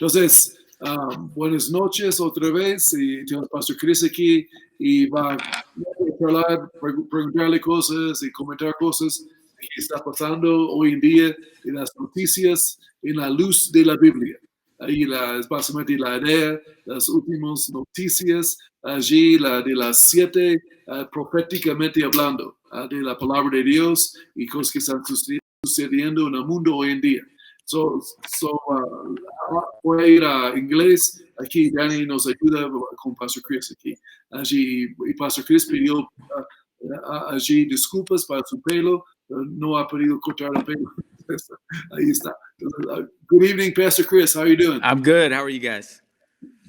Entonces, buenas noches otra vez. Y tenemos Pastor Chris aquí y va a hablar, preguntarle cosas y comentar cosas que está pasando hoy en día en las noticias en la luz de la Biblia. Ahí es básicamente la idea, las últimas noticias, allí de las 7, proféticamente hablando, de la palabra de Dios y cosas que están sucediendo en el mundo hoy en día. Voy a ir a inglés. Aquí Danny nos ayuda con Pastor Chris aquí. Allí, y Pastor Chris pidió allí disculpas para su pelo. No ha podido cortar el pelo. Ahí está. Good evening, Pastor Chris. How are you doing? I'm good. How are you guys?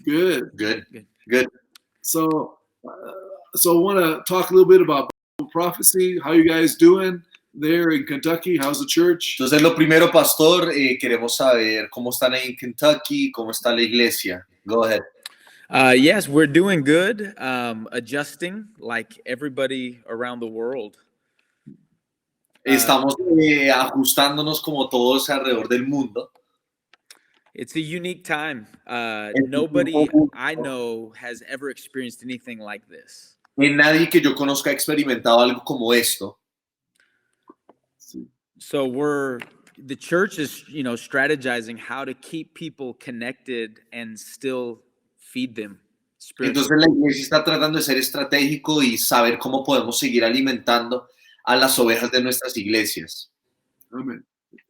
Good. Good. So I want to talk a little bit about Bible prophecy. How you guys doing there in Kentucky? How's the church? Entonces, lo primero, pastor, queremos saber cómo están ahí en Kentucky, cómo está la iglesia. Go ahead. Yes, we're doing good. Adjusting like everybody around the world. Estamos ajustándonos como todos alrededor del mundo. It's a unique time. Nobody I know has ever experienced anything like this. Nadie que yo conozca ha experimentado algo como esto. So the church is, strategizing how to keep people connected and still feed them spiritually. Entonces la iglesia está tratando de ser estratégico y saber cómo podemos seguir alimentando a las ovejas de nuestras iglesias. Amen.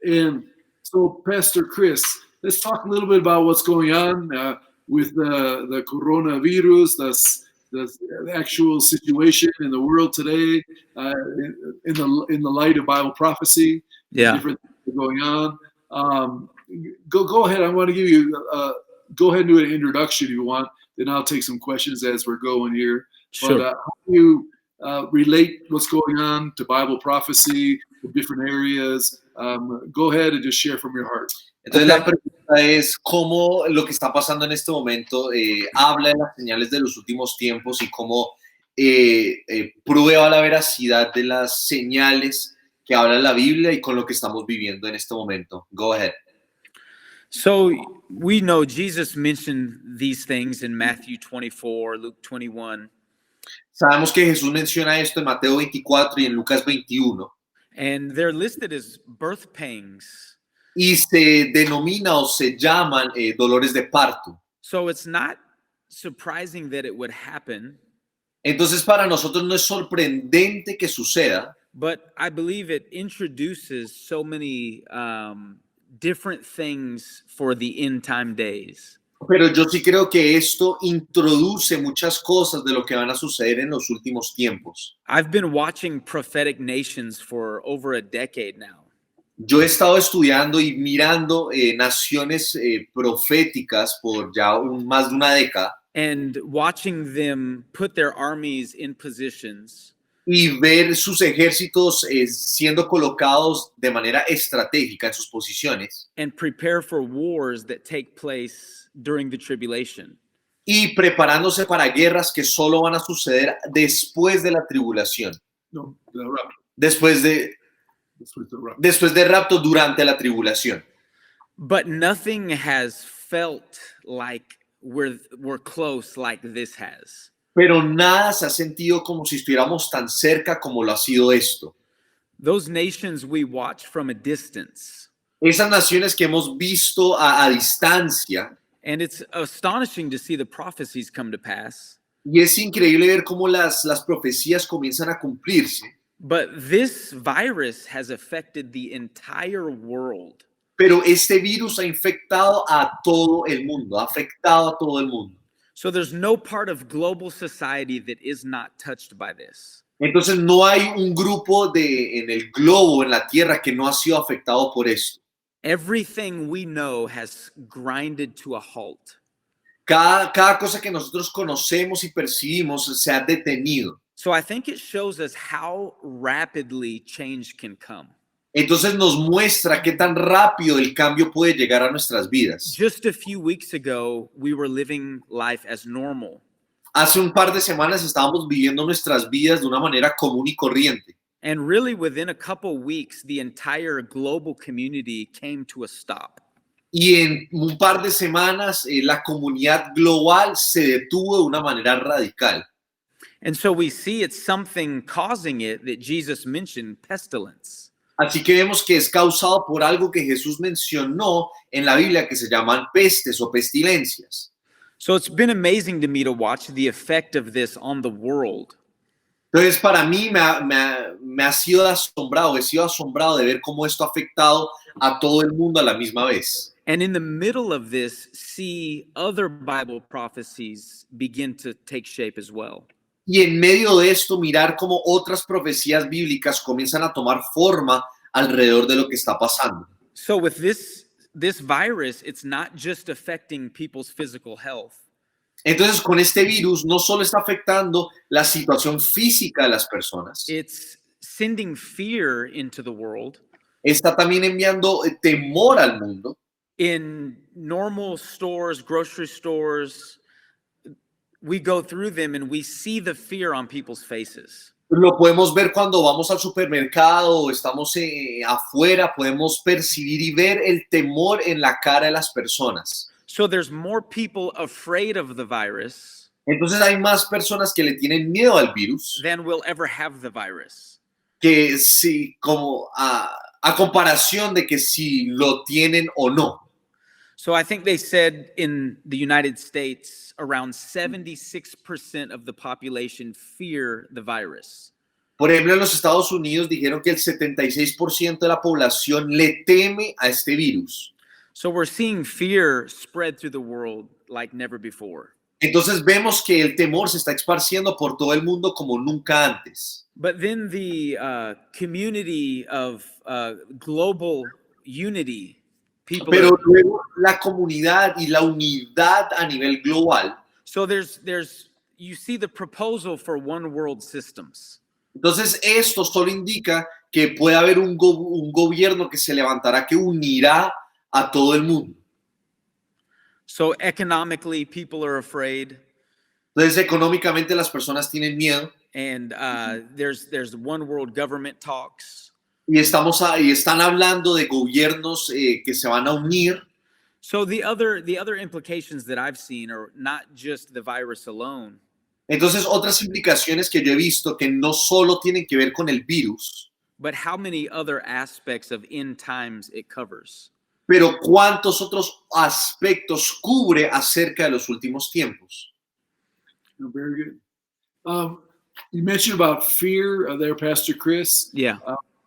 And so, Pastor Chris, let's talk a little bit about what's going on with the coronavirus, the actual situation in the world today, in the light of Bible prophecy. Yeah. Different things going on. Go ahead. I want to give you. Go ahead and do an introduction if you want. Then I'll take some questions as we're going here. Sure. But how do you relate what's going on to Bible prophecy, the different areas? Go ahead and just share from your heart. Entonces la pregunta es cómo lo que está pasando en este momento habla de las señales de los últimos tiempos y cómo prueba la veracidad de las señales que habla la Biblia y con lo que estamos viviendo en este momento. Go ahead. So we know Jesus mentioned these things in Matthew 24, Luke 21. Sabemos que Jesús menciona esto en Mateo 24 y en Lucas 21. And they're listed as birth pangs. Y se denomina o se llaman dolores de parto. So it's not surprising that it would happen. Entonces para nosotros no es sorprendente que suceda. But I believe it introduces so many different things for the end time days. Pero yo sí creo que esto introduce muchas cosas de lo que van a suceder en los últimos tiempos. I've been watching prophetic nations for over a decade now. Yo he estado estudiando y mirando naciones proféticas por ya más de una década. And watching them put their armies in positions. Y ver sus ejércitos siendo colocados de manera estratégica en sus posiciones. And prepare for wars that take place during the tribulation. Y preparándose para guerras que solo van a suceder después de la tribulación. No, the rapture. Después de rapto, durante la tribulación. But nothing has felt like we're close like this has. Pero nada se ha sentido como si estuviéramos tan cerca como lo ha sido esto. Those nations we watch from a distance. Esas naciones que hemos visto a distancia. And it's astonishing to see the prophecies come to pass. Y es increíble ver cómo las profecías comienzan a cumplirse. But this virus has affected the entire world. Pero este virus ha infectado a todo el mundo, ha afectado a todo el mundo. So there's no part of global society that is not touched by this. Entonces no hay un grupo en el globo, en la tierra, que no ha sido afectado por esto. Everything we know has grinded to a halt. Cada cosa que nosotros conocemos y percibimos se ha detenido. So I think it shows us how rapidly change can come. Entonces nos muestra qué tan rápido el cambio puede llegar a nuestras vidas. Just a few weeks ago, we were living life as normal. Hace un par de semanas estábamos viviendo nuestras vidas de una manera común y corriente. And really within a couple weeks, the entire global community came to a stop. Y en un par de semanas la comunidad global se detuvo de una manera radical. And so we see it's something causing it that Jesus mentioned, pestilence. Así que vemos que es causado por algo que Jesús mencionó en la Biblia que se llaman pestes o pestilencias. So it's been amazing to me to watch the effect of this on the world. Entonces, para mí me ha sido asombrado, he sido asombrado de ver cómo esto ha afectado a todo el mundo a la misma vez. And in the middle of this, see other Bible prophecies begin to take shape as well. Y en medio de esto, mirar cómo otras profecías bíblicas comienzan a tomar forma alrededor de lo que está pasando. So with this virus, it's not just affecting people's physical health. Entonces, con este virus no solo está afectando la situación física de las personas, It's sending fear into the world. está también enviando temor al mundo. In normal stores, grocery stores, we go through them and we see the fear on people's faces. Lo podemos ver cuando vamos al supermercado o estamos afuera, podemos percibir y ver el temor en la cara de las personas. So there's more people afraid of the virus Entonces hay más personas que le tienen miedo al virus than will ever have the virus. que si, como a comparación de que si lo tienen o no. So I think they said in the United States, around 76% of the population fear the virus. Por ejemplo, en los Estados Unidos dijeron que el 76% de la población le teme a este virus. So we're seeing fear spread through the world like never before. Entonces vemos que el temor se está esparciendo por todo el mundo como nunca antes. But then the community of global unity, people. Pero luego la comunidad y la unidad a nivel global. So you see the proposal for one world systems. Entonces esto solo indica que puede haber un gobierno que se levantará, que unirá a todo el mundo. So economically, people are afraid. Entonces económicamente las personas tienen miedo. And there's one world government talks. Y están hablando de gobiernos que se van a unir. So the other implications that I've seen are not just the virus alone. Entonces otras implicaciones que yo he visto que no solo tienen que ver con el virus, but how many other aspects of end times it covers. Pero cuántos otros aspectos cubre acerca de los últimos tiempos. Very good. You mentioned about fear there, Pastor Chris. Yeah.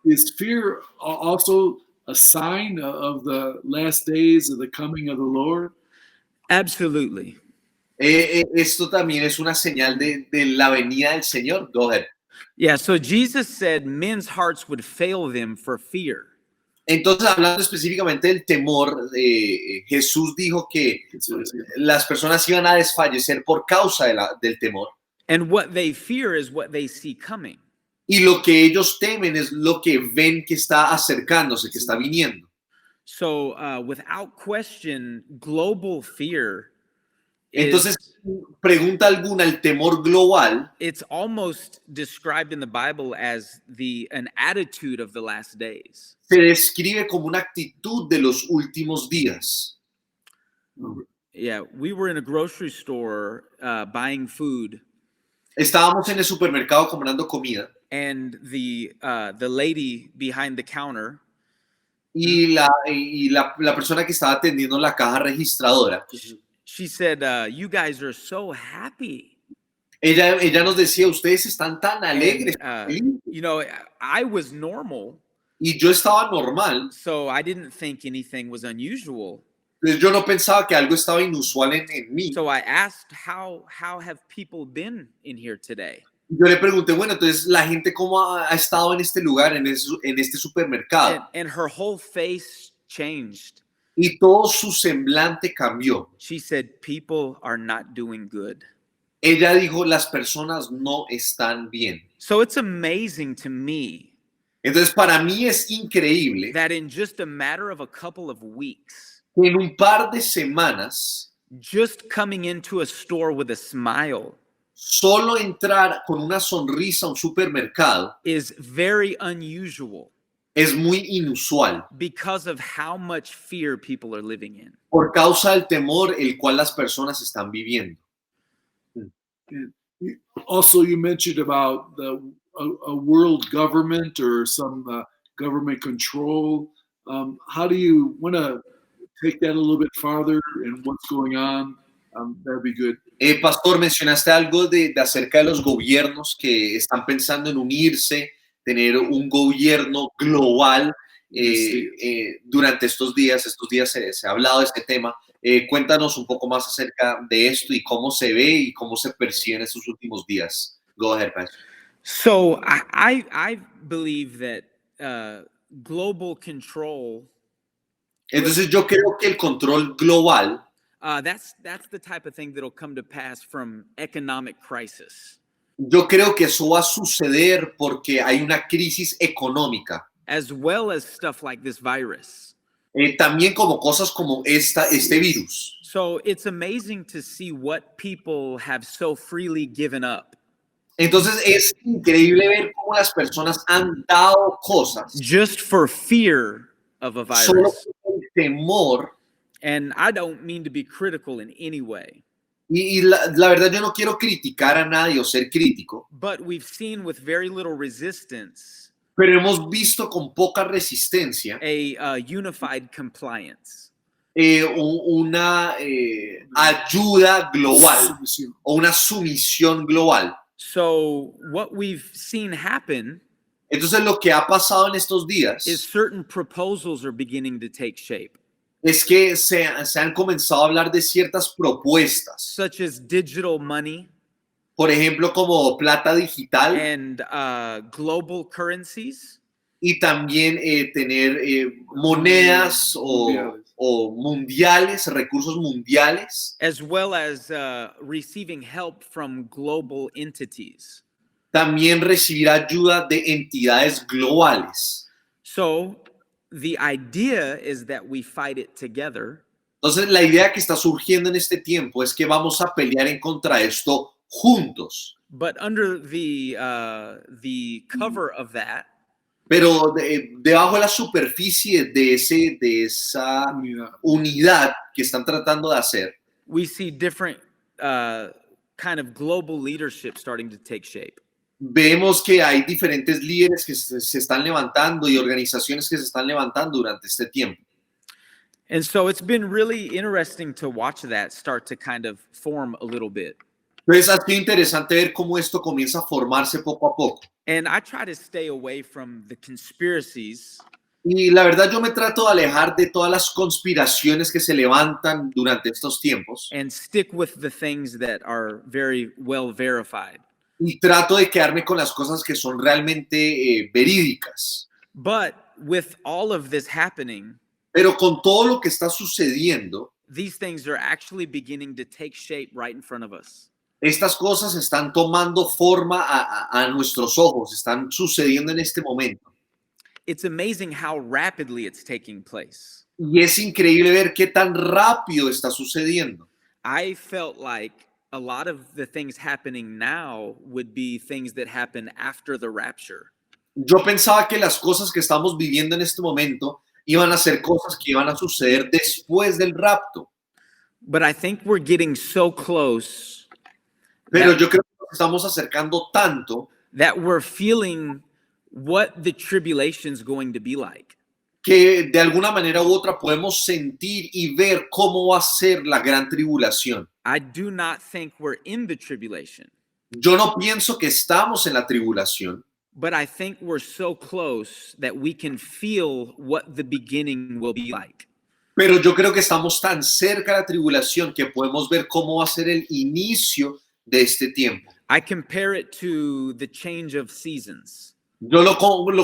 Is fear also a sign of the last days of the coming of the Lord? Absolutely. Esto también es una señal de la venida del Señor. Go ahead. Yeah, so Jesus said men's hearts would fail them for fear. Entonces, hablando específicamente del temor, Jesús dijo que las personas iban a desfallecer por causa del temor. And what they fear is what they see coming. Y lo que ellos temen es lo que ven que está acercándose, que está viniendo. So, without question, global fear Entonces, pregunta alguna, el temor global, it's almost described in the Bible as an attitude of the last days. Se describe como una actitud de los últimos días. Yeah, we were in a grocery store buying food. Estábamos en el supermercado comprando comida. And the lady behind the counter. Y la persona que estaba atendiendo la caja registradora. She said, "You guys are so happy." Ella nos decía, ustedes están tan alegres. You know, I was normal. Y yo estaba normal. So I didn't think anything was unusual. Entonces yo no pensaba que algo estaba inusual en mí. So I asked, how have people been in here today? Yo le pregunté, bueno, entonces la gente cómo ha estado en este lugar, en este supermercado. And her whole face changed. Y todo su semblante cambió. She said, people are not doing good. Ella dijo, las personas no están bien. So it's amazing to me. Entonces para mí es increíble That in just a matter of a couple of weeks, que en un par de semanas, just coming into a store with a smile, solo entrar con una sonrisa a un supermercado is very unusual. es muy inusual because of how much fear people are living in. por causa del temor el cual las personas están viviendo. And also, you mentioned about a world government or some government control. How do you want to take that a little bit farther and what's going on? That'd be good. Pastor, mencionaste algo de acerca de los gobiernos que están pensando en unirse, tener un gobierno global durante estos días. Estos días se ha hablado de este tema. Cuéntanos un poco más acerca de esto y cómo se ve y cómo se percibe en estos últimos días. Go ahead, Pastor. So I believe that global control. Entonces yo creo que el control global That's the type of thing that'll come to pass from economic crisis. yo creo que eso va a suceder porque hay una crisis económica. As well as stuff like this virus. También como cosas como este virus. So it's amazing to see what people have so freely given up. Entonces es increíble ver cómo las personas han dado cosas just for fear of a virus. solo por el temor. And I don't mean to be critical in any way. Y la verdad yo no quiero criticar a nadie o ser crítico. But we've seen with very little resistance. Pero hemos visto con poca resistencia A unified compliance. Una ayuda global o una sumisión global. So what we've seen happen Entonces lo que ha pasado en estos días is certain proposals are beginning to take shape. Es que se han comenzado a hablar de ciertas propuestas, such as digital money, por ejemplo, como plata digital and global currencies, y también tener monedas o mundiales, recursos mundiales. as well as receiving help from global entities. También recibir ayuda de entidades globales. So the idea is that we fight it together. Entonces, la idea que está surgiendo en este tiempo es que vamos a pelear en contra de esto juntos. But under the cover of that, Pero debajo de la superficie de esa unidad que están tratando de hacer, we see different kind of global leadership starting to take shape. vemos que hay diferentes líderes que se están levantando y organizaciones que se están levantando durante este tiempo. And so it's been really interesting to watch that start to kind of form a little bit. Entonces ha sido interesante ver cómo esto comienza a formarse poco a poco. And I try to stay away from the conspiracies. Y la verdad yo me trato de alejar de todas las conspiraciones que se levantan durante estos tiempos. And stick with the things that are very well verified. Y trato de quedarme con las cosas que son realmente verídicas. But with all of this happening, Pero con todo lo que está sucediendo, these things are actually beginning to take shape right in front of us. estas cosas están tomando forma a nuestros ojos, están sucediendo en este momento. It's amazing how rapidly it's taking place. Y es increíble ver qué tan rápido está sucediendo. I felt like a lot of the things happening now would be things that happen after the rapture. Yo pensaba que las cosas que estamos viviendo en este momento iban a ser cosas que iban a suceder después del rapto. But I think we're getting so close Pero yo creo que nos estamos acercando tanto that we're feeling what the tribulation's going to be like. que de alguna manera u otra podemos sentir y ver cómo va a ser la gran tribulación. I do not think we're in the tribulation, Yo no pienso que estamos en la tribulación, but I think we're so close that we can feel what the beginning will be like. pero yo creo que estamos tan cerca de la tribulación que podemos ver cómo va a ser el inicio de este tiempo. I compare it to the change of seasons. Yo lo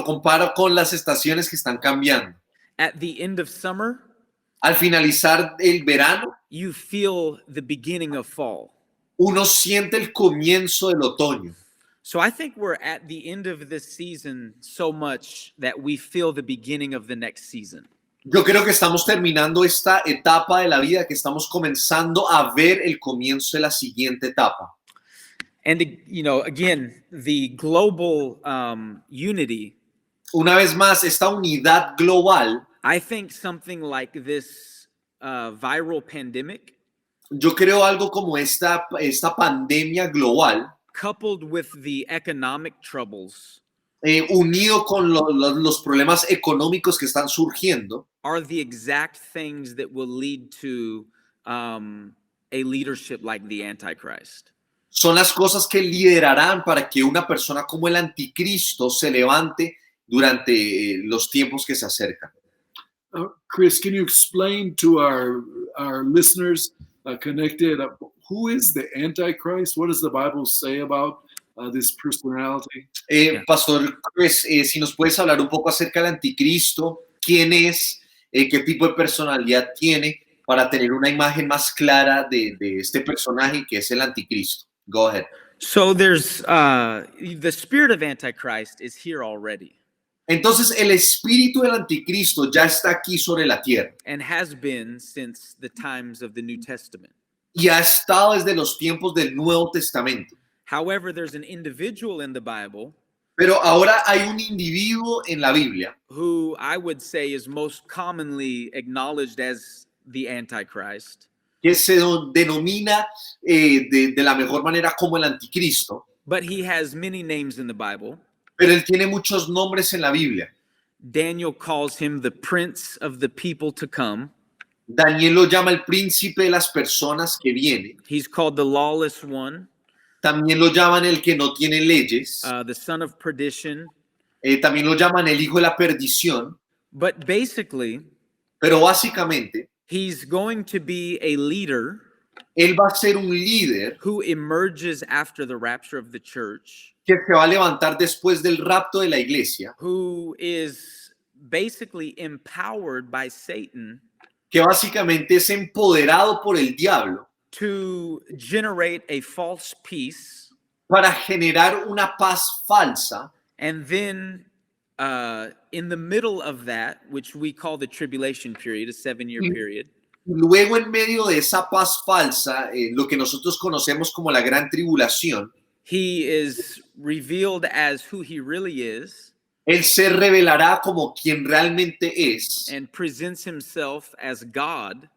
comparo con las estaciones que están cambiando. At the end of summer, Al finalizar el verano, you feel the beginning of fall. uno siente el comienzo del otoño. So I think we're at the end of this season so much that we feel the beginning of the next season. Yo creo que estamos terminando esta etapa de la vida, que estamos comenzando a ver el comienzo de la siguiente etapa. And, you know, again, the global unity una vez más, esta unidad global, I think something like this viral pandemic, yo creo algo como esta pandemia global, coupled with the economic troubles, unido con los problemas económicos que están surgiendo, are the exact things that will lead to a leadership like the Antichrist. son las cosas que liderarán para que una persona como el anticristo se levante durante los tiempos que se acercan. Chris, can you explain to our listeners connected, who is the Antichrist? What does the Bible say about this personality? Pastor Chris, si nos puedes hablar un poco acerca del anticristo, quién es, qué tipo de personalidad tiene, para tener una imagen más clara de este personaje que es el anticristo. Go ahead. So there's the spirit of Antichrist is here already. Entonces el espíritu del anticristo ya está aquí sobre la tierra. And has been since the times of the New Testament. Y ha estado desde los tiempos del Nuevo Testamento. However, there's an individual in the Bible Pero ahora hay un individuo en la Biblia who I would say is most commonly acknowledged as the Antichrist. que se denomina de la mejor manera como el anticristo, But he has many names in the Bible. pero él tiene muchos nombres en la Biblia. Daniel calls him the prince of the people to come. Daniel lo llama el príncipe de las personas que vienen. He's called the lawless one, También lo llaman el que no tiene leyes. the son of perdition. También lo llaman el hijo de la perdición. But basically, Pero básicamente, he's going to be a leader él va a ser un líder who emerges after the rapture of the church, que se va a levantar después del rapto de la iglesia, who is basically empowered by Satan que básicamente es empoderado por el diablo to generate a false peace, para generar una paz falsa. and then in the middle of that, which we call the tribulation period, a 7-year period, Luego, en medio de esa paz falsa, lo que nosotros conocemos como la gran tribulación, he is revealed as who he really is él se revelará como quien realmente es and presents himself as God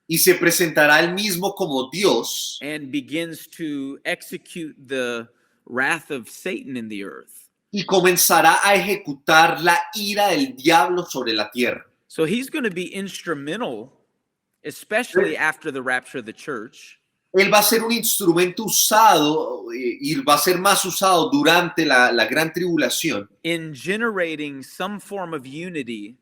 y se presentará él mismo como Dios and begins to execute the wrath of Satan in the earth. y comenzará a ejecutar la ira del diablo sobre la tierra. So he's going to be instrumental, especially after the rapture of the church, Él va a ser un instrumento usado y va a ser más usado durante la gran tribulación, in generating some form of unity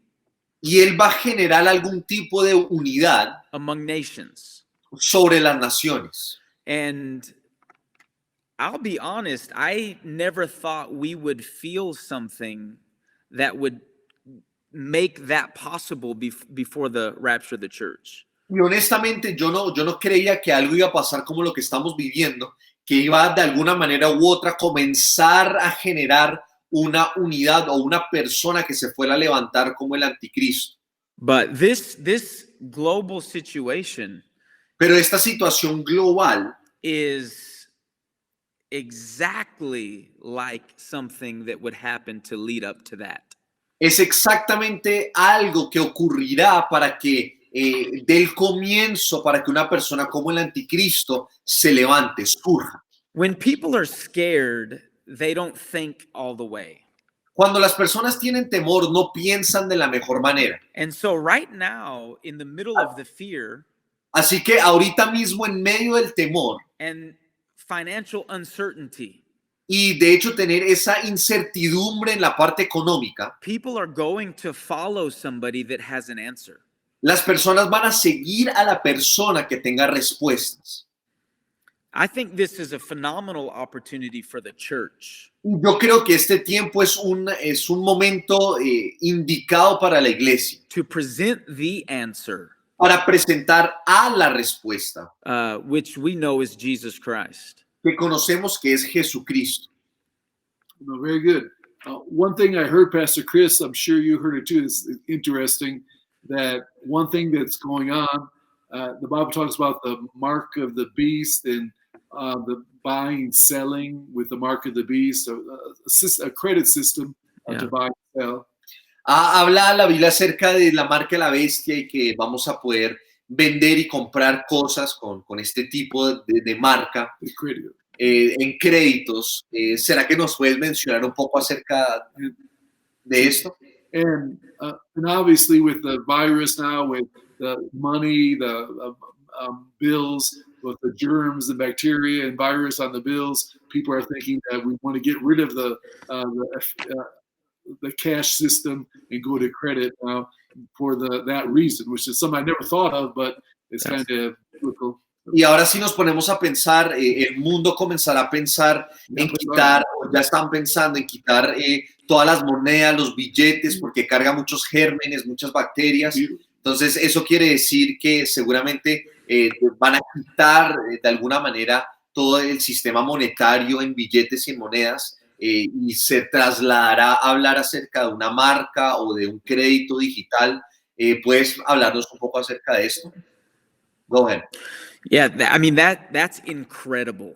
y él va a generar algún tipo de unidad among nations. sobre las naciones. And I'll be honest, I never thought we would feel something that would make that possible before the rapture of the church. Y honestamente yo no creía que algo iba a pasar como lo que estamos viviendo, que iba de alguna manera u otra comenzar a generar una unidad o una persona que se fuera a levantar como el anticristo. But this global situation Pero esta situación global is exactly like something that would happen to lead up to that. es exactamente algo que ocurrirá para que del comienzo, para que una persona como el anticristo se levante, surja. When people are scared, they don't think all the way. Cuando las personas tienen temor, no piensan de la mejor manera. And so right now, in the middle of the fear Así que ahorita mismo en medio del temor and financial uncertainty, y de hecho tener esa incertidumbre en la parte económica, people are going to follow somebody that has an answer. las personas van a seguir a la persona que tenga respuestas. I think this is a phenomenal opportunity for the church Yo creo que este tiempo es un momento indicado para la iglesia, to present the answer, para presentar a la respuesta, which we know is Jesus Christ. que conocemos que es Jesucristo. No, very good. One thing I heard, Pastor Chris, I'm sure you heard it too, is interesting, that one thing that's going on, the Bible talks about the mark of the beast and the buying, selling with the mark of the beast, a credit system Yeah. to buy and sell. Habla la Biblia acerca de la marca de la bestia y que vamos a poder vender y comprar cosas con este tipo de marca The credit. en créditos. ¿Será que nos puedes mencionar un poco acerca de esto? And obviously with the virus now, with the money, the bills, with the germs, the bacteria and virus on the bills, people are thinking that we want to get rid of the cash system and go to credit now for that reason, which is something I never thought of, but it's kind of biblical. Y ahora sí nos ponemos a pensar, el mundo comenzará a pensar en quitar, o ya están pensando en quitar todas las monedas, los billetes, porque carga muchos gérmenes, muchas bacterias. Entonces, eso quiere decir que seguramente van a quitar de alguna manera todo el sistema monetario en billetes y en monedas y se trasladará a hablar acerca de una marca o de un crédito digital. ¿Puedes hablarnos un poco acerca de esto? Go ahead. Yeah, I mean, that's incredible.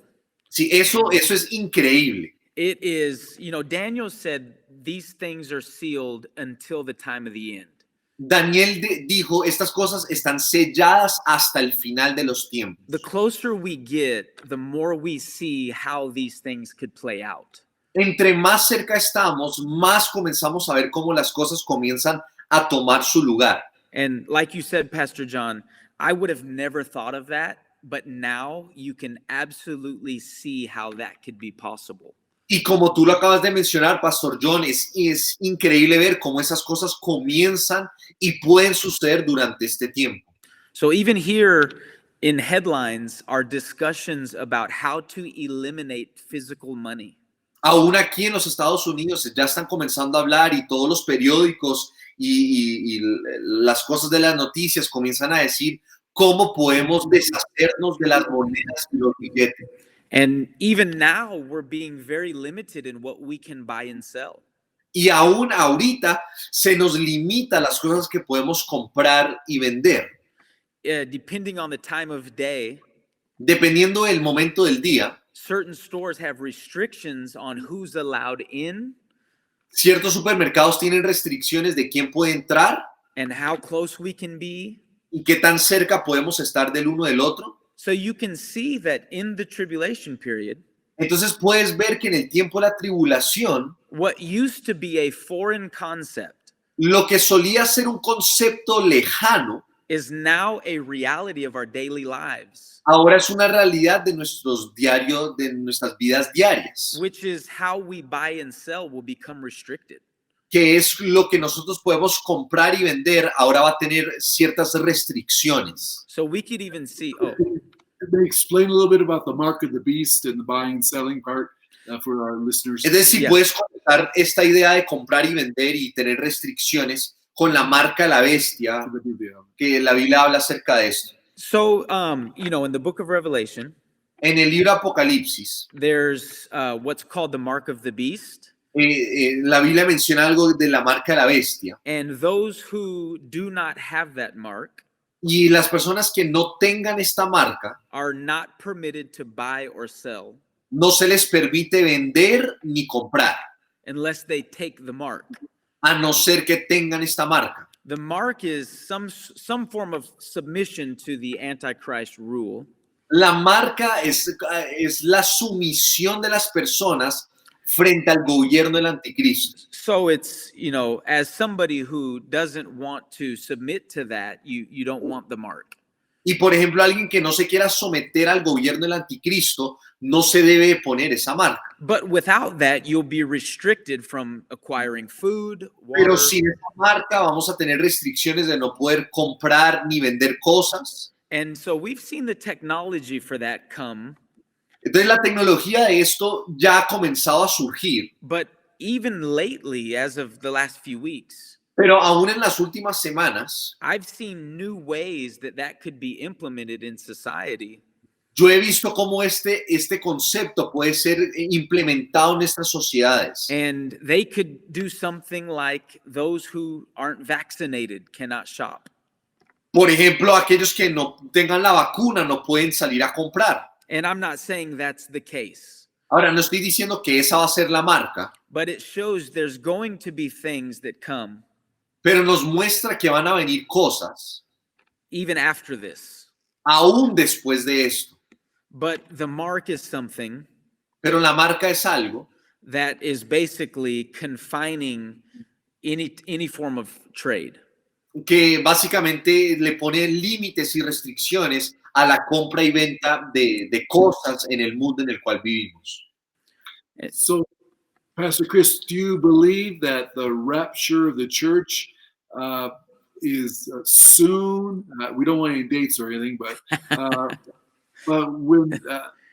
Sí, eso es increíble. It is, Daniel said these things are sealed until the time of the end. Daniel dijo, estas cosas están selladas hasta el final de los tiempos. The closer we get, the more we see how these things could play out. Entre más cerca estamos, más comenzamos a ver cómo las cosas comienzan a tomar su lugar. And like you said, Pastor John, I would have never thought of that, but now you can absolutely see how that could be possible. Y como tú lo acabas de mencionar, Pastor John, es increíble ver cómo esas cosas comienzan y pueden suceder durante este tiempo. So even here in headlines are discussions about how to eliminate physical money. Aún aquí en los Estados Unidos ya están comenzando a hablar y todos los periódicos y las cosas de las noticias comienzan a decir cómo podemos deshacernos de las monedas y los billetes. And even now, we're being very limited in what we can buy and sell. Y aún ahorita se nos limita las cosas que podemos comprar y vender. Depending on the time of day, dependiendo del momento del día, certain stores have restrictions on who's allowed in ciertos supermercados tienen restricciones de quién puede entrar and how close we can be. y qué tan cerca podemos estar del uno del otro. So you can see that in the tribulation period, entonces puedes ver que en el tiempo de la tribulación, what used to be a foreign concept lo que solía ser un concepto lejano, is now a reality of our daily lives, ahora es una realidad de nuestros diarios, de nuestras vidas diarias, which is how we buy and sell will become restricted. que es lo que nosotros podemos comprar y vender, ahora va a tener ciertas restricciones. So we could even see, They explain a little bit about the mark of the beast and the buying and selling part for our listeners. Es decir, Yeah. puedes conectar esta idea de comprar y vender y tener restricciones con la marca de la bestia, que la Biblia habla acerca de esto. So, in the book of Revelation, En el libro Apocalipsis, there's what's called the mark of the beast. la Biblia menciona algo de la marca de la bestia. And those who do not have that mark Y las personas que no tengan esta marca, are not permitted to buy or sell no se les permite vender ni comprar, unless they take the mark. a no ser que tengan esta marca. The mark is some form of submission to the Antichrist rule. La marca es la sumisión de las personas frente al gobierno del anticristo. So it's, as somebody who doesn't want to submit to that, you don't want the mark. Y por ejemplo, alguien que no se quiera someter al gobierno del anticristo, no se debe poner esa marca. But without that, you'll be restricted from acquiring food, water. Pero sin esa marca vamos a tener restricciones de no poder comprar ni vender cosas. And so we've seen the technology for that come. Entonces la tecnología de esto ya ha comenzado a surgir. But even lately, as of the last few weeks, Pero aún en las últimas semanas, I've seen new ways that could be implemented in society. yo he visto cómo este concepto puede ser implementado en estas sociedades. And they could do something like those who aren't vaccinated cannot shop. Por ejemplo, aquellos que no tengan la vacuna no pueden salir a comprar. And I'm not saying that's the case. Ahora, no estoy diciendo que esa va a ser la marca, but it shows there's going to be things that come pero nos muestra que van a venir cosas even after this. aún después de esto. But the mark is something Pero la marca es algo that is basically confining any form of trade. que básicamente le pone límites y restricciones a la compra y venta de cosas en el mundo en el cual vivimos. So, Pastor Chris, do you believe that the rapture of the church is soon? We don't want any dates or anything, but when,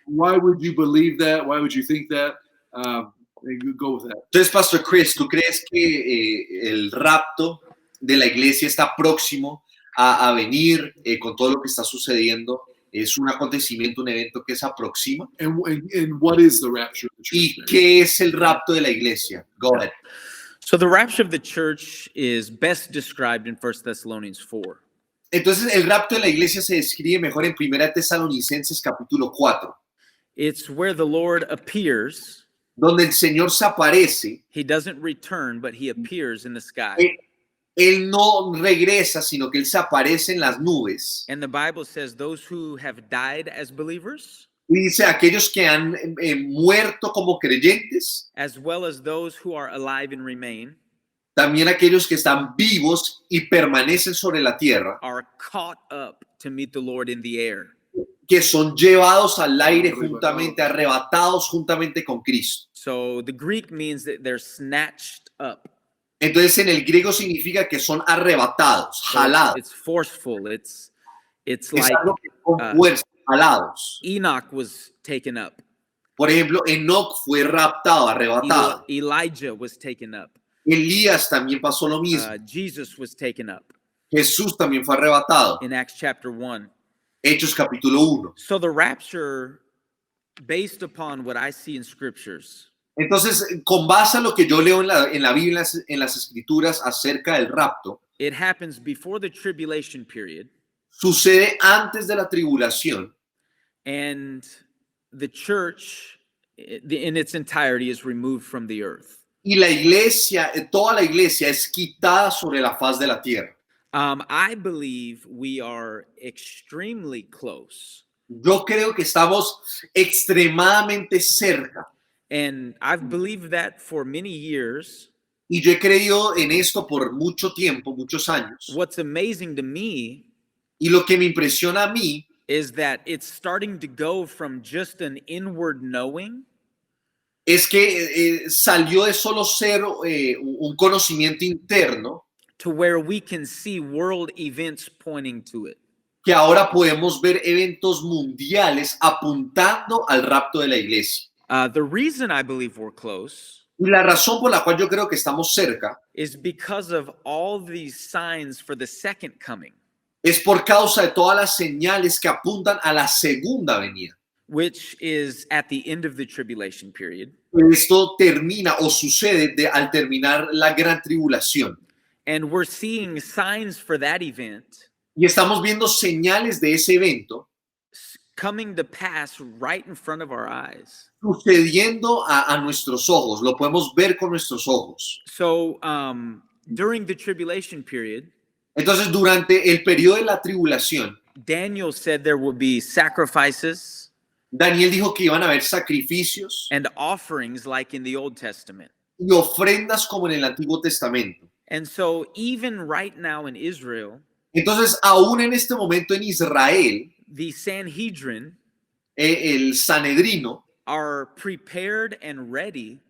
why would you believe that? Why would you think that? And go with that. Entonces, Pastor Chris, ¿tú crees que el rapto de la iglesia está próximo a venir con todo lo que está sucediendo? ¿Es un acontecimiento, un evento que se aproxima? And what is the rapture of the church? ¿Y qué es el rapto de la iglesia? Go ahead. So the rapture of the church is best described in 1 Thessalonians 4. Entonces, el rapto de la iglesia se describe mejor en 1 Tesalonicenses capítulo 4, It's where the Lord appears. donde el Señor se aparece. He doesn't return, but he appears in the sky. Él no regresa, sino que Él se aparece en las nubes. And the Bible says those who have died as believers, Y dice, aquellos que han muerto como creyentes, as well as those who are alive and remain, también aquellos que están vivos y permanecen sobre la tierra, are caught up to meet the Lord in the air. que son llevados al aire juntamente, arrebatados juntamente con Cristo. So the Greek means that they're snatched up. Entonces, en el griego significa que son arrebatados, So jalados. it's forceful. It's Es like algo que con fuerza, jalados. Enoch was taken up. Por ejemplo, Enoc fue raptado, arrebatado. Elijah was taken up. Elías también pasó lo mismo. Jesus was taken up Jesús también fue arrebatado. in Acts chapter 1. Hechos capítulo 1. So the rapture, based upon what I see in scriptures, Entonces, con base a lo que yo leo en la Biblia, en las Escrituras acerca del rapto, it happens before the tribulation period, sucede antes de la tribulación and the church in its entirety is removed from the earth. y la iglesia, toda la iglesia es quitada sobre la faz de la tierra. I believe we are extremely close. Yo creo que estamos extremadamente cerca. And I've believed that for many years. Y yo he creído en esto por mucho tiempo, muchos años. What's amazing to me Y lo que me impresiona a mí is that it's starting to go from just an inward knowing es que salió de solo ser un conocimiento interno, to where we can see world events pointing to it. que ahora podemos ver eventos mundiales apuntando al rapto de la iglesia. The reason I believe we're close Y la razón por la cual yo creo que estamos cerca is because of all these signs for the second coming, es por causa de todas las señales que apuntan a la segunda venida. which is at the end of the tribulation period. Esto termina o sucede al terminar la gran tribulación. And we're seeing signs for that event Y estamos viendo señales de ese evento coming to pass right in front of our eyes. sucediendo a nuestros ojos. Lo podemos ver con nuestros ojos. So during the tribulation period, Entonces, durante el periodo de la tribulación, Daniel said there will be sacrifices Daniel dijo que iban a haber sacrificios and offerings like in the Old Testament. y ofrendas como en el Antiguo Testamento. And so even right now in Israel, Entonces, aún en este momento en Israel, the Sanhedrin el Sanedrino are prepared and ready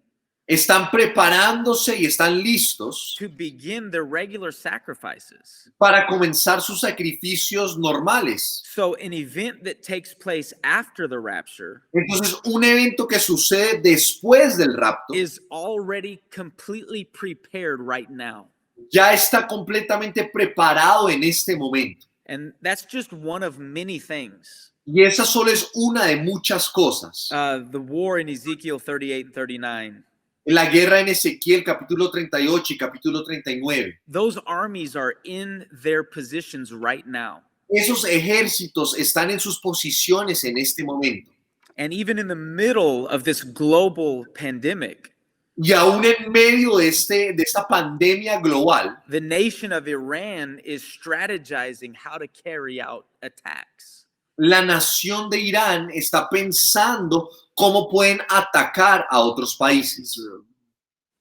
están preparándose y están listos to begin their regular sacrifices. para comenzar sus sacrificios normales. So an event that takes place after the rapture Entonces, un evento que sucede después del rapto is already completely prepared right now. ya está completamente preparado en este momento. And that's just one of many things. Y esa solo es una de muchas cosas. The war in Ezekiel 38 and 39. La guerra en Ezequiel capítulo 38 y capítulo 39. Those armies are in their positions right now. Esos ejércitos están en sus posiciones en este momento. And even in the middle of this global pandemic, Y aún en medio de esta pandemia global, the nation of Iran is strategizing how to carry out attacks. la nación de Irán está pensando cómo pueden atacar a otros países.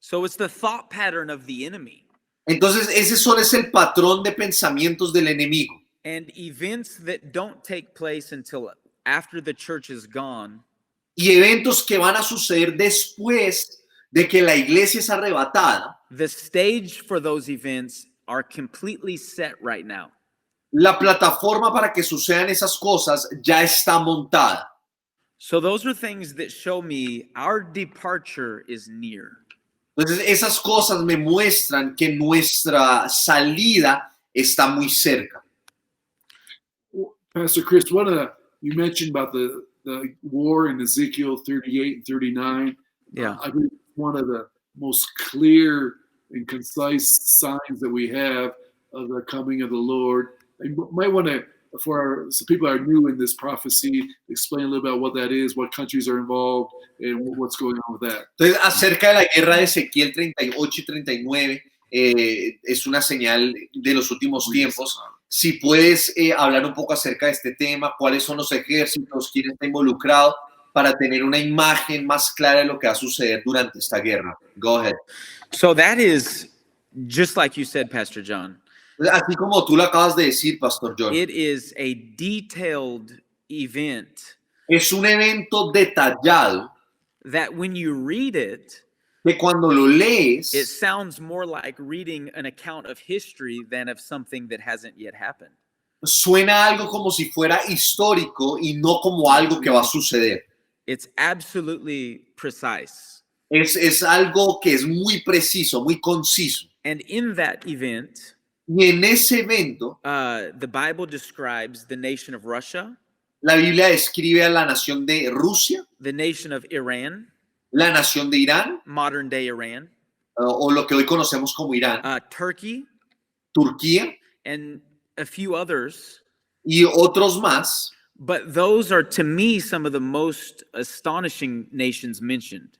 So it's the thought pattern of the enemy. Entonces, ese solo es el patrón de pensamientos del enemigo. And events that don't take place until after the church is gone Y eventos que van a suceder después de que la iglesia es arrebatada, the stage for those events are completely set right now. la plataforma para que sucedan esas cosas ya está montada. So those are things that show me our departure is near. Entonces, esas cosas me muestran que nuestra salida está muy cerca. Pastor Chris, you mentioned about the war in Ezekiel 38 and 39. Yeah. I believe one of the most clear and concise signs that we have of the coming of the Lord. You might want to, some people are new in this prophecy, explain a little about what that is, what countries are involved, and what's going on with that. Entonces, acerca de la guerra de Ezequiel 38 y 39, es una señal de los últimos tiempos. Si puedes hablar un poco acerca de este tema, cuáles son los ejércitos, quién está involucrado, para tener una imagen más clara de lo que va a suceder durante esta guerra. Go ahead. So that is just like you said, Pastor John. Así como tú lo acabas de decir, Pastor John. It is a detailed event Es un evento detallado that when you read it, que cuando lo lees, it sounds more like reading an account of history than of something that hasn't yet happened. suena algo como si fuera histórico y no como algo que va a suceder. It's absolutely precise. Es algo que es muy preciso, muy conciso. And in that event, Y en ese evento, the Bible describes the nation of Russia, la Biblia describe a la nación de Rusia, the nation of Iran, la nación de Irán, modern day Iran, o lo que hoy conocemos como Irán, Turkey, Turquía and a few others. y otros más. But those are, to me, some of the most astonishing nations mentioned.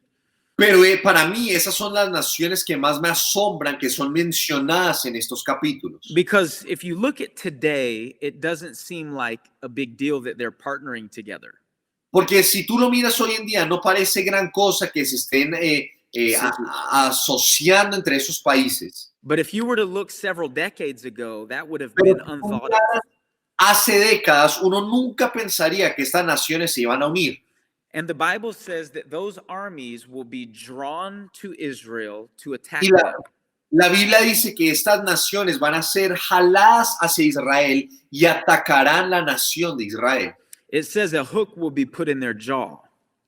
Pero para mí esas son las naciones que más me asombran que son mencionadas en estos capítulos. Because if you look at today, it doesn't seem like a big deal that they're partnering together. Porque si tú lo miras hoy en día, no parece gran cosa que se estén asociando entre esos países. But if you were to look several decades ago, that would have Pero been unthought of. hace décadas uno nunca pensaría que estas naciones se iban a unir. And the Bible says that those armies will be drawn to Israel to attack Y them. la Biblia dice que estas naciones van a ser jaladas hacia Israel y atacarán la nación de Israel. It says a hook will be put in their jaw.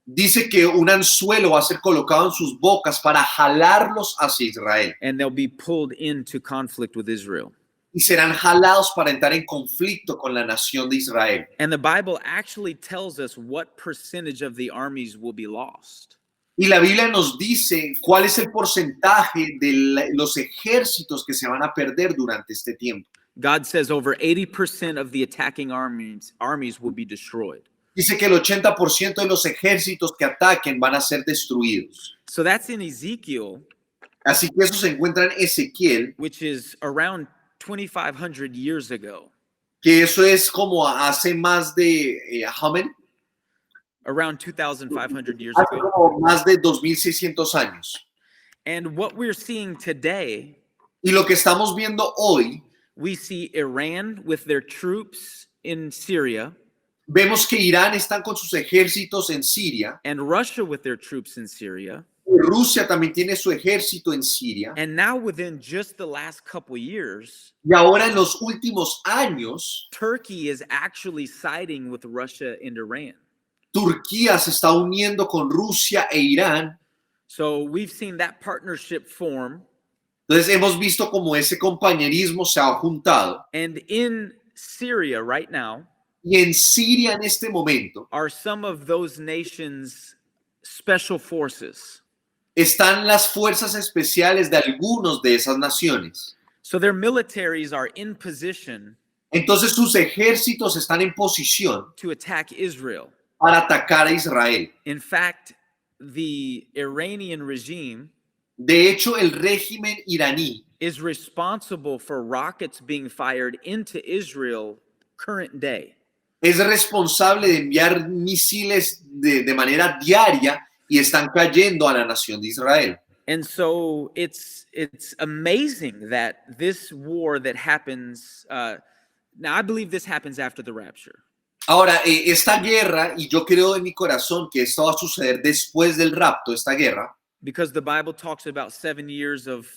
Dice que un anzuelo va a ser colocado en sus bocas para jalarlos hacia Israel. And they'll be pulled into conflict with Israel. Y serán jalados para entrar en conflicto con la nación de Israel. And the Bible actually tells us what percentage of the armies will be lost. Y la Biblia nos dice cuál es el porcentaje de los ejércitos que se van a perder durante este tiempo. God says over 80% of the attacking armies will be destroyed. Dice que el 80% de los ejércitos que ataquen van a ser destruidos. So that's in Ezekiel, Así que eso se encuentra en Ezequiel, which is around 2,500 years ago. que eso es como hace más de, how many? Around 2,500 years Hace ago. como más de 2,600 años. And what we're seeing today, Y lo que estamos viendo hoy, we see Iran with their troops in Syria vemos que Irán está con sus ejércitos en Siria, and Russia with their troops in Syria. Rusia también tiene su ejército en Siria, And now within just the last couple years, y ahora en los últimos años, Turkey is actually siding with Russia and Iran. Turquía se está uniendo con Rusia e Irán. So we've seen that partnership form. Entonces hemos visto como ese compañerismo se ha juntado. And in Syria right now Y en Siria en este momento are some of those nations' special forces. están las fuerzas especiales de algunos de esas naciones. So their militaries are in position Entonces sus ejércitos están en posición to attack Israel. para atacar a Israel. In fact, the Iranian regime De hecho, el régimen iraní is responsible for rockets being fired into Israel current day. es responsable de enviar misiles de manera diaria y están cayendo a la nación de Israel. And so it's amazing that this war that happens, now I believe this happens after the rapture. Ahora, esta guerra, y yo creo en mi corazón que esto va a suceder después del rapto, esta guerra, Because the Bible talks about 7 years of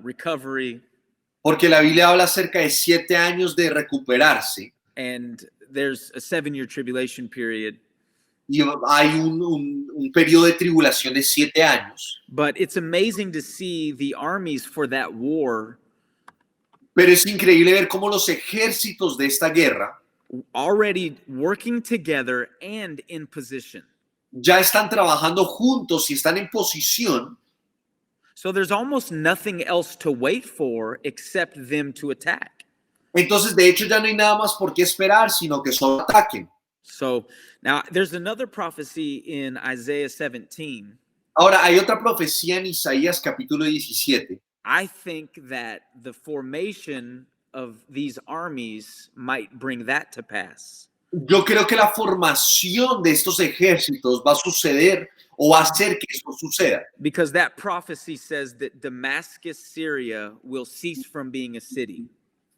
recovery, porque la Biblia habla acerca de 7 años de recuperarse and there's a 7-year tribulation period. y hay un periodo de tribulación de 7 años. But it's amazing to see the armies for that war Pero es increíble ver cómo los ejércitos de esta guerra already working together and in position. ya están trabajando juntos y están en posición. So there's almost nothing else to wait for except them to attack. Entonces, de hecho, ya no hay nada más por qué esperar, sino que solo ataquen. So now there's another prophecy in Isaiah 17. Ahora, hay otra profecía en Isaías capítulo 17. I think that the formation of these armies might bring that to pass. Yo creo que la formación de estos ejércitos va a suceder o va a hacer que esto suceda. Because that prophecy says that Damascus, Syria will cease from being a city.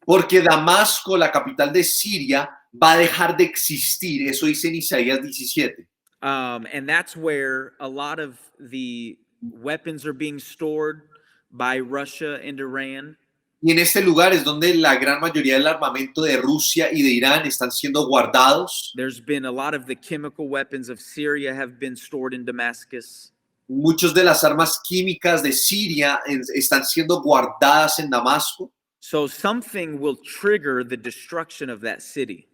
Porque Damasco, la capital de Siria, va a dejar de existir. Eso dice en Isaías 17. And that's where a lot of the weapons are being stored by Russia and Iran. Y en este lugar es donde la gran mayoría del armamento de Rusia y de Irán están siendo guardados. There's been a lot of the chemical weapons of Syria have been stored in Damascus. Muchas de las armas químicas de Siria están siendo guardadas en Damasco. So something will trigger the destruction of that city.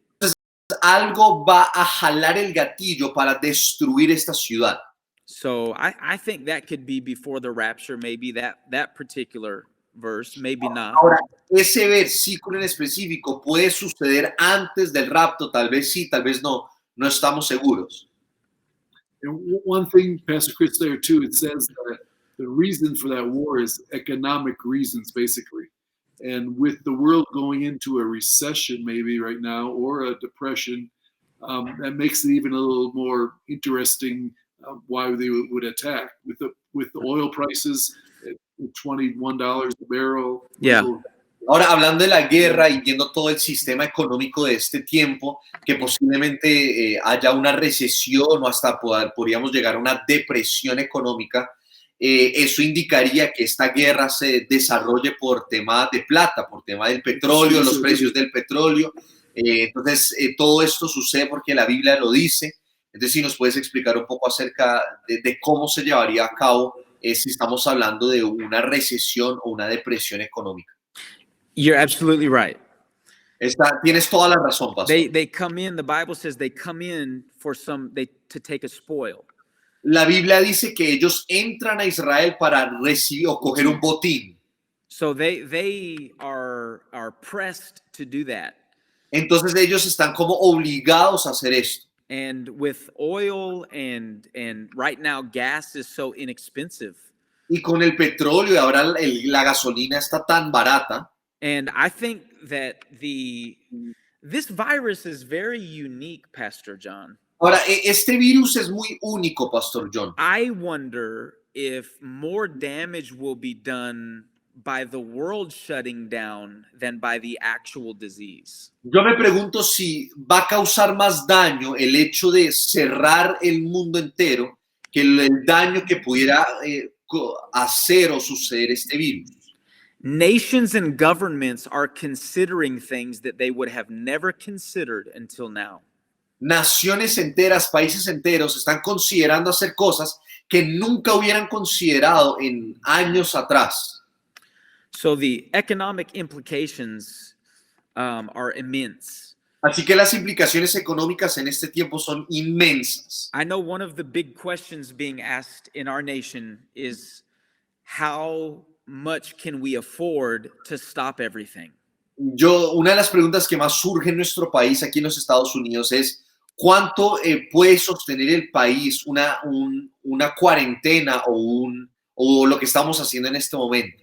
Algo va a jalar el gatillo para destruir esta ciudad. So I think that could be before the rapture, maybe that particular verse, maybe not. Ahora, ese versículo en específico puede suceder antes del rapto, tal vez sí, tal vez no, no estamos seguros. And one thing, Pastor Chris, there too, it says that the reason for that war is economic reasons, basically. And with the world going into a recession maybe right now, or a depression, that makes it even a little more interesting why they would attack. With the oil prices at $21 a barrel. Yeah. Ahora, hablando de la guerra y viendo todo el sistema económico de este tiempo, que posiblemente haya una recesión o hasta podríamos llegar a una depresión económica, eso indicaría que esta guerra se desarrolle por tema de plata, por tema del petróleo, los precios del petróleo. Entonces, todo esto sucede porque la Biblia lo dice. Entonces, si nos puedes explicar un poco acerca de cómo se llevaría a cabo si estamos hablando de una recesión o una depresión económica. You're absolutely right. Tienes toda la razón, pastor. They come in, the Bible says they come in for to take a spoil. La Biblia dice que ellos entran a Israel para recibir o coger un botín. So they are pressed to do that. Entonces ellos están como obligados a hacer esto. And with oil and right now gas is so inexpensive. Y con el petróleo y ahora la gasolina está tan barata. And I think that this virus is very unique, Pastor John. Ahora, este virus es muy único, Pastor John. I wonder if more damage will be done by the world shutting down than by the actual disease. Yo me pregunto si va a causar más daño el hecho de cerrar el mundo entero que el daño que pudiera hacer o suceder este virus. Nations and governments are considering things that they would have never considered until now. Naciones enteras, países enteros están considerando hacer cosas que nunca hubieran considerado en años atrás. So the economic implications are immense. Así que las implicaciones económicas en este tiempo son inmensas. I know one of the big questions being asked in our nation is how much can we afford to stop everything? Una de las preguntas que más surge en nuestro país, aquí en los Estados Unidos, es ¿Cuánto puede sostener el país una cuarentena o lo que estamos haciendo en este momento?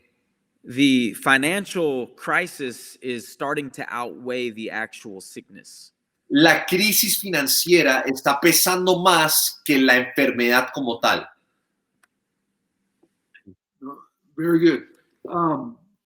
The financial crisis is starting to outweigh the actual sickness. La crisis financiera está pesando más que la enfermedad como tal. Very good.